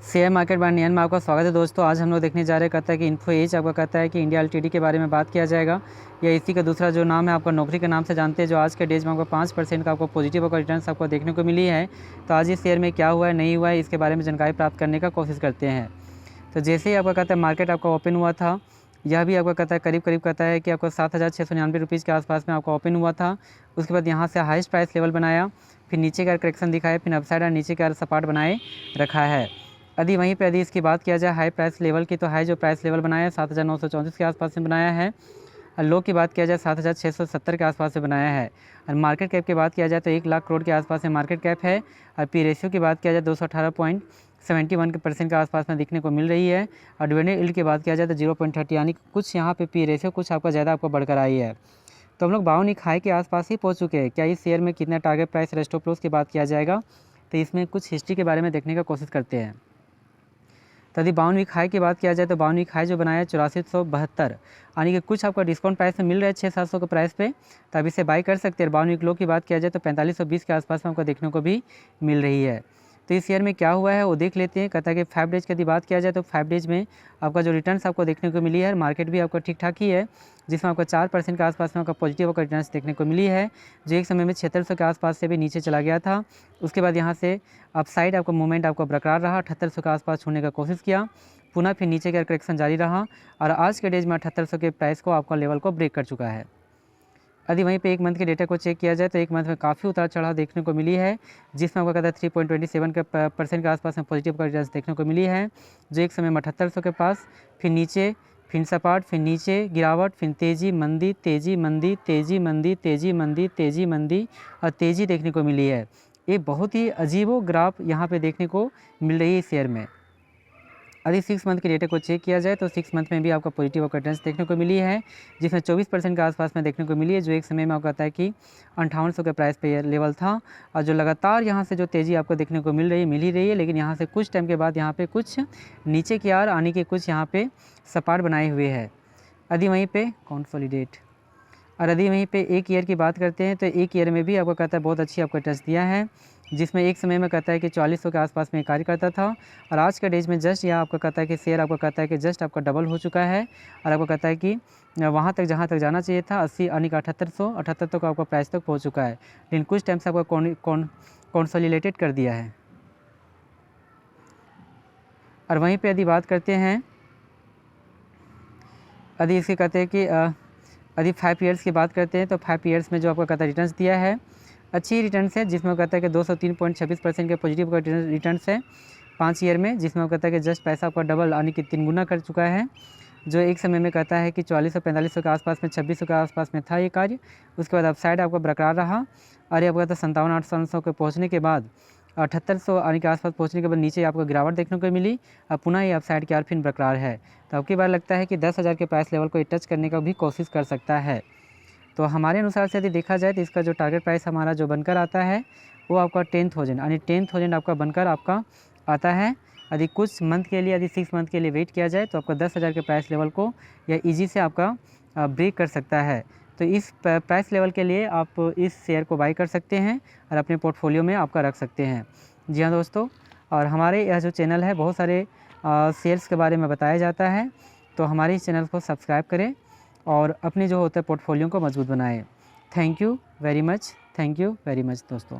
Share market bye नियन में आपका स्वागत है दोस्तों। आज हम लोग देखने जा रहे कहता है कि इन्फो एज आपका कहता है कि इंडिया एलटीडी के बारे में बात किया जाएगा। या इसी का दूसरा जो नाम है आपका नौकरी के नाम से जानते हैं, जो आज के डेज में आपको 5% का आपको पॉजिटिव आपका रिटर्न आपको देखने को मिली है। तो आज इस शेयर में क्या हुआ है नहीं हुआ है इसके बारे में जानकारी प्राप्त करने का कोशिश करते हैं। तो जैसे ही आपका कहता है मार्केट आपका ओपन हुआ था, यह भी आपका कहता है करीब कहता है कि आपको 7,699 रुपीज़ के आसपास में आपका ओपन हुआ था। उसके बाद यहाँ से हाईएस्ट प्राइस लेवल बनाया, फिर नीचे का करेक्शन दिखाया, फिर अपसाइड और नीचे का सपाट बनाए रखा है। यदि वहीं पे यदि इसकी बात किया जाए हाई प्राइस लेवल की, तो हाई जो प्राइस लेवल बनाया है 7,934 के आसपास में बनाया है। और लो की बात किया जाए 7,670 के आसपास में बनाया है। और मार्केट कैप की बात किया जाए तो 1 लाख करोड़ के आसपास में मार्केट कैप है। और पी रेशियो की बात किया जाए 218.71% के आसपास में दिखने को मिल रही है। और डिविडेंड यील्ड की बात किया जाए तो 0.30, यानी कुछ यहाँ पे पी रेशियो कुछ आपका ज़्यादा आपको बढ़कर आई है। तो हम लोग बाउनिक हाई के आसपास ही पहुँच चुके हैं। क्या इस शेयर में कितना टारगेट प्राइस स्टॉप लॉस की बात किया जाएगा, तो इसमें कुछ हिस्ट्री के बारे में देखने का कोशिश करते हैं। तो यदि बाउन वीक हाई की बात किया जाए तो बाउन वीक हाई जो बनाया है 8472, यानी कि कुछ आपका डिस्काउंट प्राइस में मिल रहा है 600-700 के प्राइस पे, तो अब इसे बाई कर सकते हैं। बाउन वीक लो की बात किया जाए तो 4520 के आसपास में आपको देखने को भी मिल रही है। तो इस शेयर में क्या हुआ है वो देख लेते हैं। कहता है कि 5 डेज की यदि बात किया जाए तो 5 डेज में आपका जो रिटर्न्स आपको देखने को मिली है, मार्केट भी आपका ठीक ठाक ही है, जिसमें आपका 4% के आसपास में आपका पॉजिटिव आपका रिटर्न्स देखने को मिली है, जो एक समय में 7600 के आसपास से भी नीचे चला गया था। उसके बाद यहाँ से अपसाइड आपका मूवमेंट आपका बरकरार रहा, 7800 के आसपास छूने का कोशिश किया, पुनः फिर नीचे का करेक्शन जारी रहा और आज के डेज में 7800 के प्राइस को आपका लेवल को ब्रेक कर चुका है। यदि वहीं पे एक मंथ के डेटा को चेक किया जाए तो एक मंथ में काफ़ी उतार चढ़ाव देखने को मिली है, जिसमें आपका कहता है 3.27 के % के आसपास में पॉजिटिव का रिटर्न देखने को मिली है, जो एक समय में 7800 के पास, फिर नीचे, फिर सपाट, फिर नीचे गिरावट, फिर तेज़ी मंदी, तेज़ी मंदी, तेज़ी मंदी, तेज़ी मंदी, तेज़ी मंदी और तेज़ी देखने को मिली है। ये बहुत ही अजीबो ग्राफ यहाँ पे देखने को मिल रही है इस शेयर में। यदि 6 मंथ के डेटा को चेक किया जाए तो 6 मंथ में भी आपका पॉजिटिव रिटर्न्स देखने को मिली है, जिसमें 24% के आसपास में देखने को मिली है, जो एक समय में आपको कहता है कि 5800 के प्राइस पे लेवल था। और जो लगातार यहाँ से जो तेज़ी आपको देखने को मिल ही रही है, लेकिन यहाँ से कुछ टाइम के बाद यहाँ पे कुछ नीचे की ओर आने के कुछ यहाँ पे सपाट बनाए हुए है। यदि वहीं पे कंसोलिडेट और यदि वहीं पे एक ईयर की बात करते हैं तो एक ईयर में भी आपको कहता है बहुत अच्छी आपको टच दिया है, जिसमें एक समय में कहता है कि 4400 के आसपास में कार्य करता था और आज के डेज में जस्ट यह आपको कहता है कि शेयर आपको कहता है कि जस्ट आपका डबल हो चुका है। और आपको कहता है कि वहाँ तक जहाँ तक जाना चाहिए था 80 यानी कि 7800 का आपका प्राइस तक पहुँच चुका है, लेकिन कुछ टाइम से आपका कॉन्सोलिडेटेड कर दिया है। और वहीं पर यदि बात करते हैं, यदि इसके कहते हैं कि यदि 5 ईयर्स की बात करते हैं तो 5 ईयर्स में जो आपको कहता है रिटर्न्स दिया है अच्छी रिटर्न्स है, जिसमें कहता है कि 203.26% के पॉजिटिव का रिटर्न्स है 5 ईयर में, जिसमें कहता है कि जस्ट पैसा आपका डबल यानी कि 3 गुना कर चुका है, जो एक समय में कहता है कि 4400-4500 के आसपास में 2600 के आसपास में था ये कार्य। उसके बाद अपसाइड आपका बरकरार रहा और ये आपका कहता है 5700-800 के पहुँचने के बाद 7800 यानी के आसपास पहुँचने के बाद नीचे आपको गिरावट देखने को मिली और पुनः ये अपसाइड की ओर फिर बरकरार है। तो अब की बार लगता है कि 10,000 के प्राइस लेवल को टच करने का भी कोशिश कर सकता है। तो हमारे अनुसार से यदि देखा जाए तो इसका जो टारगेट प्राइस हमारा जो बनकर आता है वो आपका 10,000 यानी 10,000 आपका बनकर आपका आता है। यदि कुछ मंथ के लिए, यदि 6 मंथ के लिए वेट किया जाए तो आपका 10,000 के प्राइस लेवल को या ईजी से आपका ब्रेक कर सकता है। तो इस प्राइस लेवल के लिए आप इस शेयर को बाई कर सकते हैं और अपने पोर्टफोलियो में आपका रख सकते हैं। जी हाँ दोस्तों, और हमारे यह जो चैनल है बहुत सारे शेयर्स के बारे में बताया जाता है, तो हमारे इस चैनल को सब्सक्राइब करें और अपने जो होता है पोर्टफोलियो को मजबूत बनाएं। थैंक यू वेरी मच दोस्तों।